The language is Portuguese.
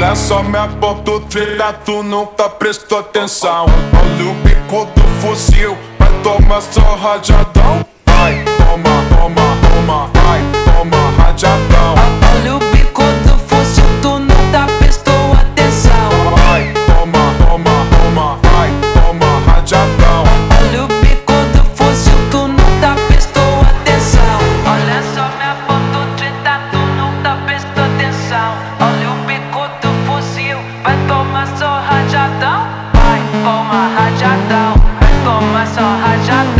Olha só minha ponto treta, tu nunca prestou atenção. Olha o bico do fuzil, vai tomar só rajadão. Vai, toma, toma, toma, vai, toma rajadão. Olha o bico do fuzil, tu nunca prestou atenção. Vai, toma, toma, toma, vai, toma rajadão. Olha o bico do fuzil, tu nunca prestou atenção. Olha só minha ponto treta, tu nunca prestou atenção. Olha o bico do fuzil, vai tomar só rajadão. Vai, toma rajadão, vai tomar só rajadão.